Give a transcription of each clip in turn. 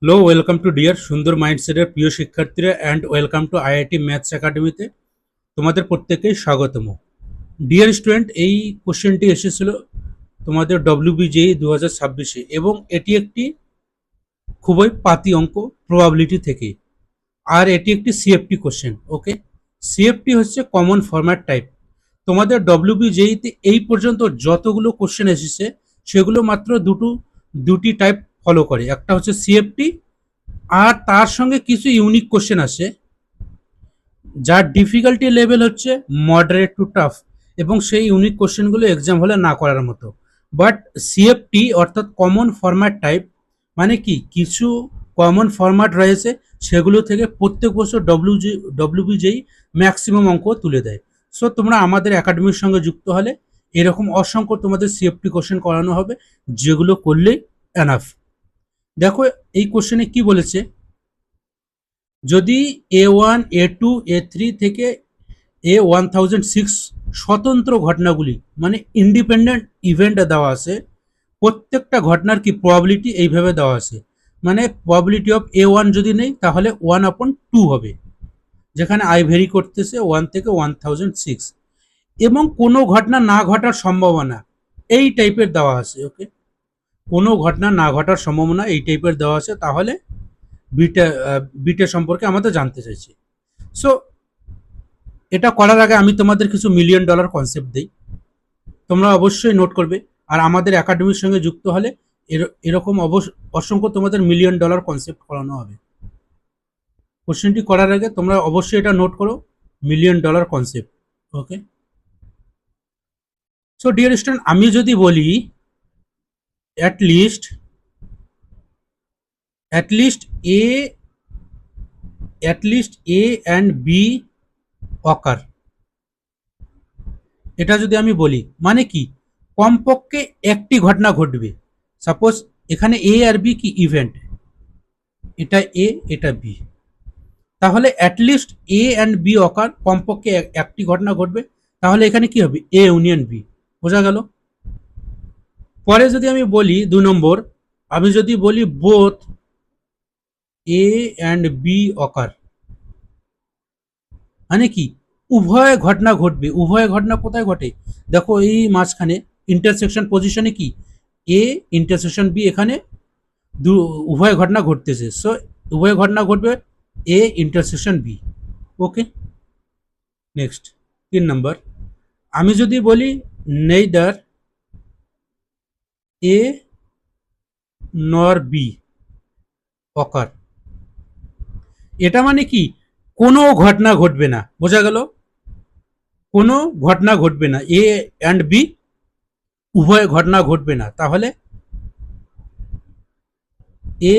Hello, welcome to deer সুন্দর মাইন্ডসেটের প্রিয় শিক্ষার্থীরা and welcome to IIT maths একাডেমিতে তোমাদের প্রত্যেকেই স্বাগতম। ডিয়ার স্টুডেন্ট, এই কোশ্চেনটি এসেছিল তোমাদের ডব্লিউবিজেই 2026-এ এবং এটি একটি খুবই পাতি অঙ্ক প্রবাবিলিটি থেকে। আর এটি একটি সিএফটি কোশ্চেন। ওকে, সিএফটি হচ্ছে কমন ফরম্যাট টাইপ। তোমাদের ডব্লিউবিজেইতে এই পর্যন্ত যতগুলো কোশ্চেন এসেছে সেগুলো মাত্র দুটি টাইপ ফলো করে। একটা হচ্ছে সিএফটি, আর তার সঙ্গে কিছু ইউনিক কোশ্চেন আসে যার ডিফিকাল্টি লেভেল হচ্ছে মডারেট টু টাফ, এবং সেই ইউনিক কোশ্চেনগুলো এক্সাম হলে না করার মতো। বাট সিএফটি অর্থাৎ কমন ফরম্যাট টাইপ মানে কি, কিছু কমন ফরম্যাট রয়েছে সেগুলো থেকে প্রত্যেক বছর ডব্লিউবিজেই ম্যাক্সিমাম অঙ্ক তুলে দেয়। সো তোমরা আমাদের একাডেমির সঙ্গে যুক্ত হলে এরকম অসংখ্য তোমাদের সিএফটি কোশ্চেন করানো হবে, যেগুলো করলেই এনাফ। দেখো এই কোশ্চেনে কি বলেছে, যদি A1 A2 A3 থেকে A1006 স্বতন্ত্র ঘটনাগুলি মানে ইন্ডিপেন্ডেন্ট ইভেন্ট দেওয়া আছে, প্রত্যেকটা ঘটনার কি প্রবাবিলিটি এইভাবে দেওয়া আছে, মানে প্রবাবিলিটি অফ A1 যদি নেই তাহলে 1/2 হবে, যেখানে আই ভেরি করতেছে 1 থেকে 1006, এবং কোনো ঘটনা না ঘটার সম্ভাবনা এই টাইপের দেওয়া আছে। ওকে, কোনো ঘটনা না ঘটার সম্ভাবনা এই টাইপের দেওয়া আছে, তাহলে বিটা বিটা সম্পর্কে আমাদের জানতে চাইছি। সো এটা করার আগে আমি তোমাদের কিছু মিলিয়ন ডলার কনসেপ্ট দিই, তোমরা অবশ্যই নোট করবে। আর আমাদের একাডেমির সঙ্গে যুক্ত হলে এরকম অসংখ্য তোমাদের মিলিয়ন ডলার কনসেপ্ট করানো হবে। কোশ্চেনটি করার আগে তোমরা অবশ্যই এটা নোট করো, million dollar concept. Okay, so dear student, আমি যদি বলি at least A A and B occur, এটা যদি আমি বলি মানে কি, কমপক্ষে একটি ঘটনা ঘটবে। সাপোজ এখানে এ আর বি কি ইভেন্ট, এটা এ এটা বি, তাহলে অ্যাটলিস্ট এ অ্যান্ড বি অকার, কমপক্ষে একটি ঘটনা ঘটবে, তাহলে এখানে কি হবে, এ ইউনিয়ন বি। বোঝা গেল? পরে যদি আমি বলি 2 নম্বর, আমি যদি বলি বোথ এ অ্যান্ড বি অকার, মানে কি, উভয় ঘটনা ঘটবে। উভয় ঘটনা কোথায় ঘটে, দেখো এই মাঝখানে ইন্টারসেকশন পজিশনে কি এ ইন্টারসেকশন বি, এখানে উভয় ঘটনা ঘটতেছে। সো উভয় ঘটনা ঘটবে A intersection B. Okay, next 3 number, আমি যদি বলি নেইদার এ নর বি অকার, এটা মানে কি, কোনো ঘটনা ঘটবে না। বোঝা গেল? কোনো ঘটনা ঘটবে না, এ অ্যান্ড বি উভয় ঘটনা ঘটবে না, তাহলে A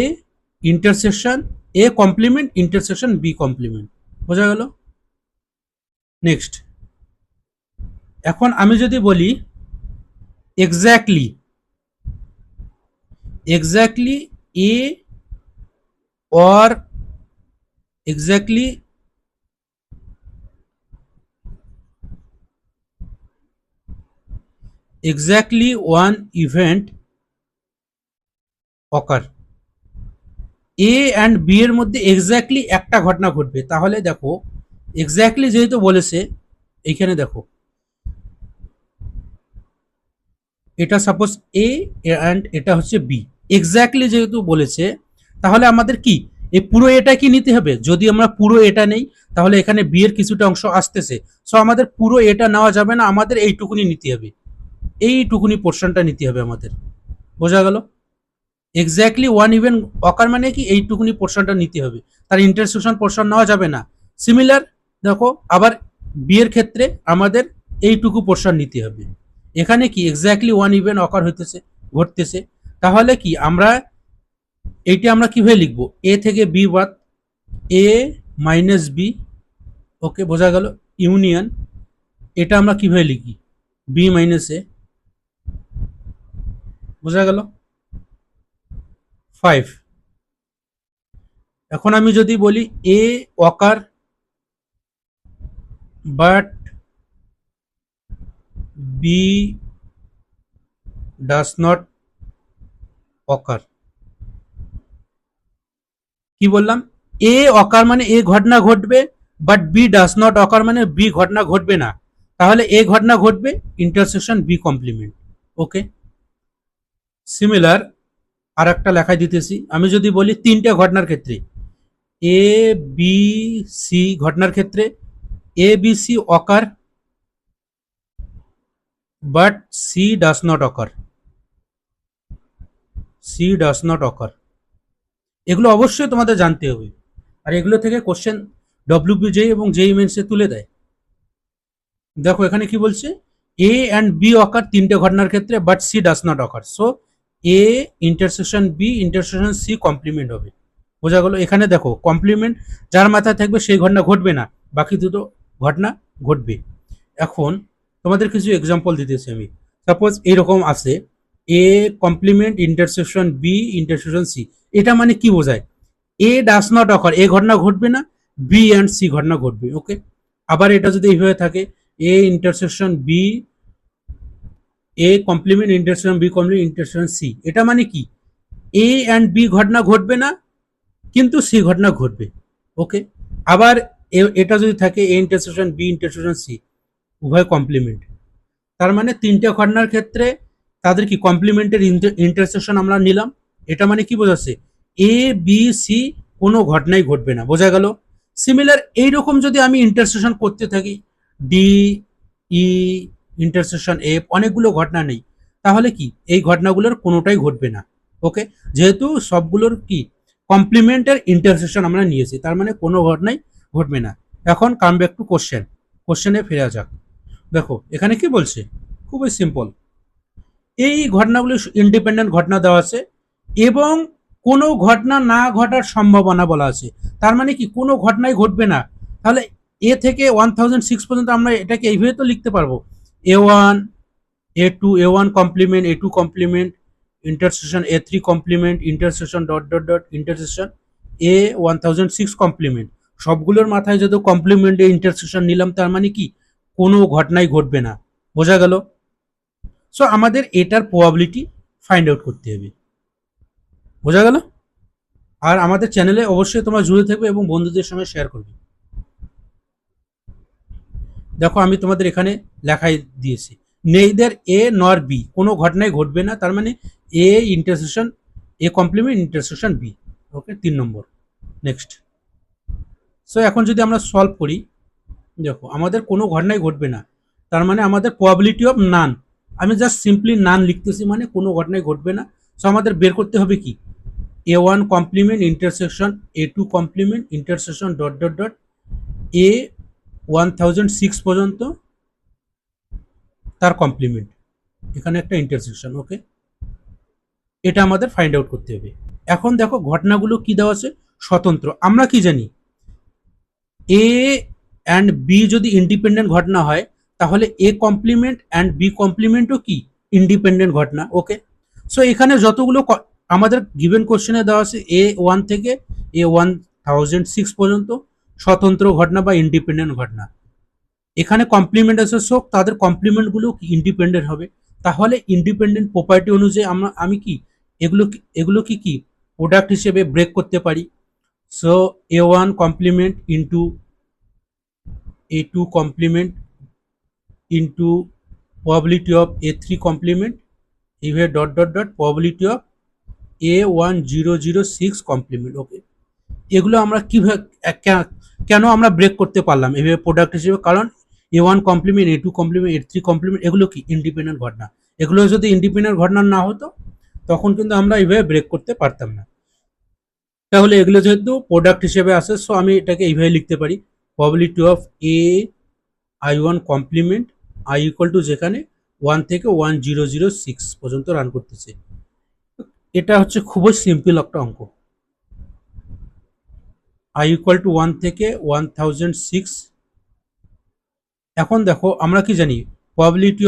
intersection A complement intersection B complement. বোঝা গেল? নেক্সট, এখন আমি যদি বলি exactly A or exactly one event occur, A and B এর মধ্যে এক্স্যাক্টলি একটা ঘটনা ঘটবে, তাহলে দেখো এক্স্যাক্টলি যেহেতু বলেছে, এইখানে দেখো এটা সাপোজ এ অ্যান্ড এটা হচ্ছে বি, এক্স্যাক্টলি যেহেতু বলেছে, তাহলে আমাদের কি এই পুরো এটা কি নিতে হবে। যদি আমরা পুরো এটা নেই তাহলে এখানে বি এর কিছুটা অংশ আসতেছে, সো আমাদের পুরো এটা নেওয়া যাবে না, আমাদের এইটুকুনি নিতে হবে, এইটুকুনি পোর্শনটা নিতে হবে আমাদের। বোঝা গেল? এক্স্যাক্টলি ওয়ান ইভেন্ট অকার মানে কি, এইটুকুনি পোর্শনটা নিতে হবে, তার ইন্টারসেকশন পোর্শন নেওয়া যাবে না। সিমিলার দেখো আবার বি এর ক্ষেত্রে আমাদের এইটুকু পোর্শন নিতে হবে। এখানে কি এক্স্যাক্টলি ওয়ান ইভেন্ট অকার হইতেছে, ঘটতেছে, তাহলে কি আমরা এইটা আমরা কিভাবে লিখবো, এ থেকে বি বাদ, এ মাইনাস বি। ওকে, বোঝা গেল? ইউনিয়ন, এটা আমরা কিভাবে লিখি, বি মাইনাস এ। বোঝা গেল? 5, এখন আমি যদি বলি এ অকার বাট বি ডাস নট অকার, কি বললাম, এ অকার মানে এ ঘটনা ঘটবে, বাট বি ডাজ নট অকার মানে বি ঘটনা ঘটবে না, তাহলে এ ঘটনা ঘটবে, ইন্টারসেকশন বি কমপ্লিমেন্ট। ওকে, সিমিলার আর একটা লেখায় দিতেছি, আমি যদি বলি তিনটে ঘটনার ক্ষেত্রে, এ বি সি ঘটনার ক্ষেত্রে A B C occur but C does not occur, C does not occur, এগুলো অবশ্যই তোমাদের জানতে হবে। আর এগুলো থেকে কোশ্চেন ডব্লিউবিজে এবং জেই মেন্সে তুলে দেয়। দেখো এখানে কি বলছে, এ অ্যান্ড বি অকার তিনটে ঘটনার ক্ষেত্রে, but C does not occur, so A intersection B intersection C complement হবে। বোঝা গেল, এখানে দেখো কমপ্লিমেন্ট যার মাথায় থাকবে সেই ঘটনা ঘটবে না, বাকি দুটো ঘটনা ঘটবে। এখন তোমাদের কিছু এক্সাম্পল দিতেছি আমি। সাপোজ এইরকম আছে, A complement intersection B intersection C, এটা মানে কি বোঝায়, এ ডাজ নট অকার এ ঘটনা ঘটবে না, বি অ্যান্ড সি ঘটনা ঘটবে। ওকে, আবার এটা যদি এইভাবে থাকে, A intersection B, A complement intersection B complement intersection C, এটা মানে কি, এ অ্যান্ড বি ঘটনা ঘটবে না কিন্তু সি ঘটনা ঘটবে। ওকে, আবার এটা যদি থাকে A intersection B intersection C উভয় কমপ্লিমেন্ট, তার মানে তিনটে ঘটনার ক্ষেত্রে তাদের কি কমপ্লিমেন্টের ইন্টারসেকশন আমরা নিলাম, এটা মানে কি বোঝাচ্ছে, এ বি সি কোনো ঘটনাই ঘটবে না। বোঝা গেল, সিমিলার এইরকম যদি আমি ইন্টারসেকশন করতে থাকি, ডি ই ইন্টারসেকশন এফ, অনেকগুলো ঘটনা নেই, তাহলে কি এই ঘটনাগুলোর কোনোটাই ঘটবে না। ওকে, যেহেতু সবগুলোর কি কমপ্লিমেন্টের ইন্টারসেকশন আমরা নিয়েছি, তার মানে কোনো ঘটনাই ঘটবে না। এখন কাম ব্যাক টু কোশ্চেন, কোশ্চেনে ফেরা যাক। দেখো এখানে কি বলছে, খুবই সিম্পল, এই ঘটনাগুলো ইন্ডিপেন্ডেন্ট ঘটনা দেওয়া আছে এবং কোনো ঘটনা না ঘটার সম্ভাবনা বলা আছে, তার মানে কি কোনো ঘটনাই ঘটবে না। তাহলে এ থেকে 1006 পর্যন্ত আমরা এটাকে এইভাবে তো লিখতে পারবো, A one, A two, A one complement, A two complement, intersection A three complement, intersection dot dot dot intersection A 1006 complement, সবগুলোর মাথায় যদি কমপ্লিমেন্টে ইন্টারসেকশন নিলাম, তার মানে কি কোনো ঘটনাই ঘটবে না। বোঝা গেল, সো আমাদের এটার প্রবাবিলিটি ফাইন্ড আউট করতে হবে। বোঝা গেল, আর আমাদের চ্যানেলে অবশ্যই তোমরা জুড়ে থাকবে এবং বন্ধুদের সঙ্গে শেয়ার করবে। দেখো আমি তোমাদের এখানে লেখাই দিয়েছি, নেইদার এ নর বি, কোনো ঘটনাই ঘটবে না, তার মানে A intersection A complement intersection B. Okay, 3 number. Next, so এখন যদি আমরা সলভ করি, দেখো আমাদের কোনো ঘটনাই ঘটবে না, তার মানে আমাদের প্রবাবিলিটি অফ নান, আমি জাস্ট সিম্পলি নান লিখতেছি, মানে কোনো ঘটনাই ঘটবে না। সো আমাদের বের করতে হবে কি, A one complement intersection A two complement intersection dot dot dot A 1006 পর্যন্ত তার কমপ্লিমেন্ট, এখানে একটা ইন্টারসেকশন। ওকে, এটা আমাদের ফাইন্ড আউট করতে হবে। এখন দেখো ঘটনাগুলো কি দেওয়া আছে, স্বতন্ত্র। আমরা কি জানি, এ অ্যান্ড বি যদি ইন্ডিপেন্ডেন্ট ঘটনা হয়, তাহলে এ কমপ্লিমেন্ট অ্যান্ড বি কমপ্লিমেন্টও কি ইন্ডিপেন্ডেন্ট ঘটনা। ওকে, সো এখানে যতগুলো আমাদের গিভেন কোশ্চেনে দেওয়া আছে এ ওয়ান থেকে এ 1006 পর্যন্ত স্বতন্ত্র ঘটনা বা ইন্ডিপেন্ডেন্ট ঘটনা, এখানে কমপ্লিমেন্ট আছে, সো তাদের কমপ্লিমেন্টগুলো ইন্ডিপেন্ডেন্ট হবে। তাহলে ইন্ডিপেন্ডেন্ট প্রপার্টি অনুযায়ী আমি কি এগুলো কি প্রোডাক্ট হিসেবে ব্রেক করতে পারি। So A one complement into A two complement into probability of A three complement, এইভাবে dot dot dot probability of A1006 complement. Okay, এগুলো আমরা কিভাবে কেন আমরা ব্রেক করতে পারলাম এভাবে প্রোডাক্ট হিসেবে, কারণ A one complement A two complement A three complement এগুলো কি ইন্ডিপেন্ডেন্ট ঘটনা, এগুলো যদি ইন্ডিপেন্ডেন্ট ঘটনা না হতো তখন কিন্তু আমরা এইভাবে ব্রেক করতে পারতাম না। তাহলে এগুলো যেহেতু প্রোডাক্ট হিসেবে আসে, সো আমি এটাকে এইভাবে লিখতে পারি, probability of A I one complement I equal to, যেখানে 1 থেকে 1006 পর্যন্ত রান করতেছে। এটা হচ্ছে খুবই সিম্পল একটা অঙ্ক, আই ইকুয়াল টু 1 থেকে 1006। এখন দেখো আমরা কি জানি, probability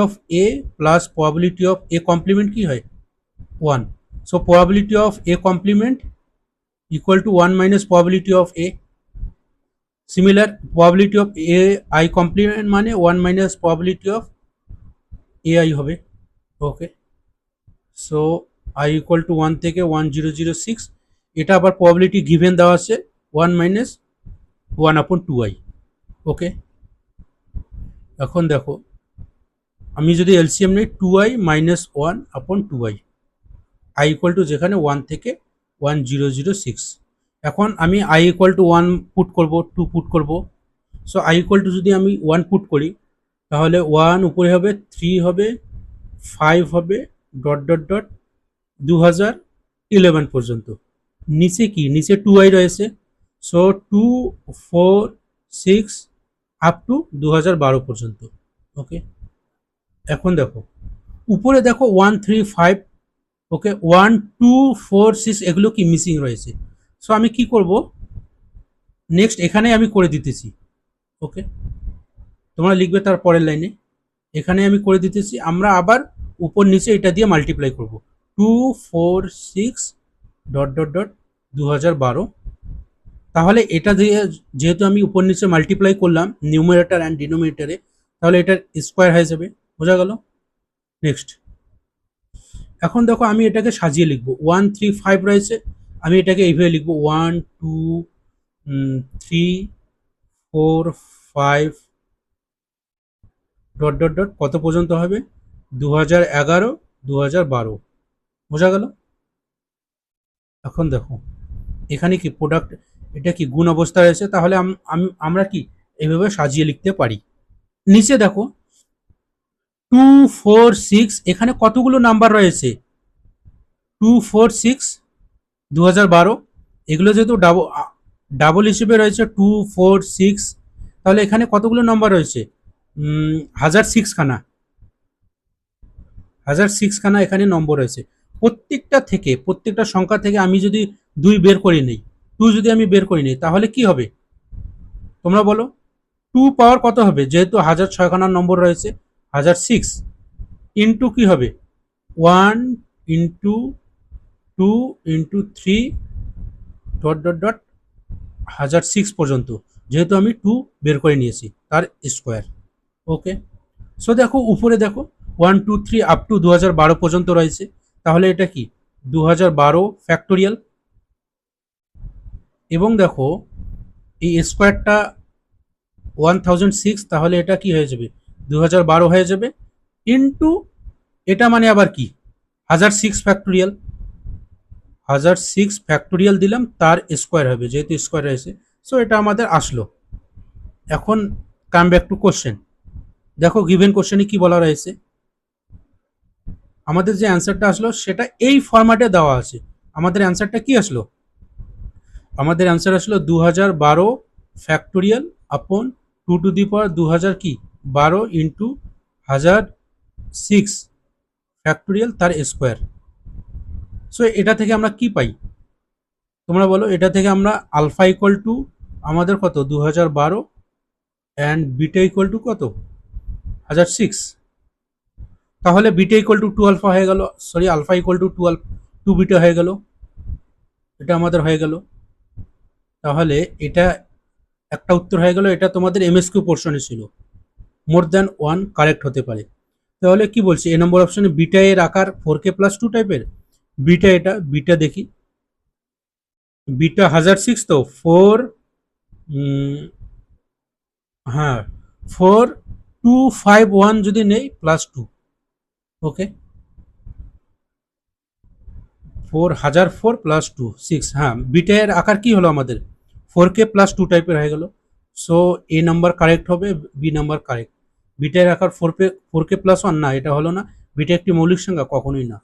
of A plus probability of A complement কি হয় 1, so probability of A complement equal to 1 minus probability of A. Similar, probability of A I complement মানে 1 minus probability of A I হবে। Okay, so I equal to 1 থেকে 1006, এটা আবার probability given দেওয়া আছে 1 minus 1/2i। ওকে, এখন দেখো আমি যদি এলসিএম নিই 2i minus 1/2i, I equal to যেখানে 1 থেকে 1006। এখন আমি আই ইকুয়াল টু 1 পুট করব, 2 পুট করব। সো আই ইকুয়াল টু যদি আমি 1 পুট করি তাহলে 1 উপরে হবে, 3 হবে, 5 হবে, ডট ডট ডট 2011 পর্যন্ত। নিচে কি, নিচে 2i রয়েছে, সো 2, 4, 6 আপ টু 2012 পর্যন্ত। ওকে, এখন দেখো উপরে দেখো 1, 3, 5, ওকে 1, 2, 4, 6 এগুলো কি মিসিং রয়েছে। সো আমি কি করব, নেক্সট এখানে আমি করে দিতেছি। ওকে, তোমরা লিখবে তার পরের লাইনে, এখানে আমি করে দিতেছি। আমরা আবার উপর নিচে এটা দিয়ে মাল্টিপ্লাই করব, 2, 4, 6 ডট ডট ডট 2012। তাহলে এটা দিয়ে যেহেতু আমি উপর নিচে মাল্টিপ্লাই করলাম নিউমারেটর অ্যান্ড ডিনোমিনেটরে, তাহলে এটার স্কোয়ার হয়ে যাবে। বোঝা গেল? নেক্সট এখন দেখো আমি এটাকে সাজিয়ে লিখব, 1, 3, 5 রয়েছে, আমি এটাকে এইভাবে লিখব 1, 2, 3, 4, 5 ডট ডট ডট কত পর্যন্ত হবে, 2011, 2012। বোঝা গেল? এখন দেখো এখানে কি প্রোডাক্ট, এটা কি গুণ অবস্থা রয়েছে, তাহলে আমরা কি এইভাবে সাজিয়ে লিখতে পারি। নিচে দেখো 2, 4, 6 এখানে কতগুলো নাম্বার রয়েছে, 2, 4, 6, 2012। এগুলো যেহেতু ডাবল হিসেবে রয়েছে 2, 4, 6, তাহলে এখানে কতগুলো নাম্বার রয়েছে, 1006 খানা, 1006 খানা এখানে নম্বর রয়েছে। প্রত্যেকটা সংখ্যা থেকে আমি যদি 2 বের করে নিই, 2 যদি আমি বের করে নিই তাহলে কি হবে তোমরা বলো, 2 পাওয়ার কত হবে, যেহেতু 1006 খানার নম্বর রয়েছে, 1006 ইন্টু কি হবে, 1 into 2 into 3 dot dot dot 1006 পর্যন্ত, যেহেতু আমি 2 বের করে নিয়েছি তার স্কোয়ার। ওকে, সো দেখো উপরে দেখো 1, 2, 3 আপ টু 2012 পর্যন্ত রয়েছে, তাহলে এটা কি 2012 ফ্যাক্টোরিয়াল। এবং দেখো এই স্কোয়ারটা 1006, তাহলে এটা কি হয়ে যাবে 2012 হয়ে যাবে, ইন্টু এটা মানে আবার কি 1006 ফ্যাক্টোরিয়াল, 1006 ফ্যাক্টোরিয়াল দিলাম তার স্কোয়ার হবে, যেহেতু স্কোয়ার রয়েছে। সো এটা আমাদের আসলো। এখন কাম ব্যাক টু কোশ্চেন। দেখো গিভেন কোশ্চেনে কি বলা রয়েছে, আমাদের যে অ্যান্সারটা আসলো সেটা এই ফরম্যাটে দেওয়া আছে। আমাদের অ্যান্সারটা কি আসলো, আমাদের অ্যান্সার আসলো 2012 ফ্যাক্টোরিয়াল আপন 2 টু দি পাওয়ার 2000 কি 12 ইন্টু 1006 ফ্যাক্টোরিয়াল তার স্কোয়ার। সো এটা থেকে আমরা কি পাই তোমরা বলো, এটা থেকে আমরা আলফা ইকুয়াল টু আমাদের কত 2012 অ্যান্ড বিটা ইকুয়াল টু কত 1006, তাহলে বিটা ইকুয়াল টু 2 আলফা হয়ে গেল, sorry alpha equal to 2 beta হয়ে গেল, এটা আমাদের হয়ে গেল। তাহলে এটা একটা উত্তর হয়ে গেল, এটা তোমাদের এমএসকিউ পোর্শনে ছিল, মোর দ্যান 1 কারেক্ট হতে পারে। তাহলে কি বলছে এ নম্বর অপশনে বিটা এর আকার 4k প্লাস 2 টাইপের, বিটা এটা বিটা দেখি, বিটা 1006 তো 4, হ্যাঁ 4, 2, 5, 1 যদি নেই প্লাস 2। ওকে 4004 প্লাস 2, 6, হ্যাঁ বিটা এর আকার কি হলো আমাদের 4k প্লাস 2 টাইপের হয়ে গেল। সো এ নাম্বার কারেক্ট হবে, বি নাম্বার কারেক্ট। বিটা এর আকার 4k প্লাস 1 না, এটা হলো না, বিটা একটি মৌলিক সংখ্যা, কখনোই না।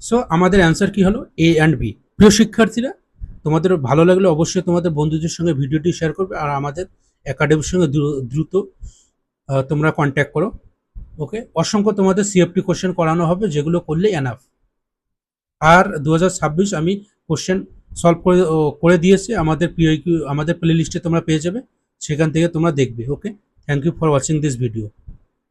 সো আমাদের অ্যান্সার কি হলো, এ অ্যান্ড বি। প্রিয় শিক্ষার্থীরা, তোমাদের ভালো লাগলে অবশ্যই তোমাদের বন্ধুদের সঙ্গে ভিডিওটি শেয়ার করবে, আর আমাদের একাডেমির সঙ্গে দ্রুত তোমরা কন্ট্যাক্ট করো। ওকে, অসংখ্য তোমাদের সিএফটি কোশ্চেন করানো হবে, যেগুলো করলে এনাফ। আর 2026 আমি কোশ্চেন সলভ করে দিয়েছি, আমাদের পিআইকিউ আমাদের প্লে লিস্টে তোমরা পেয়ে যাবে, সেখান থেকে তোমরা দেখবে। Okay, thank you for watching this video.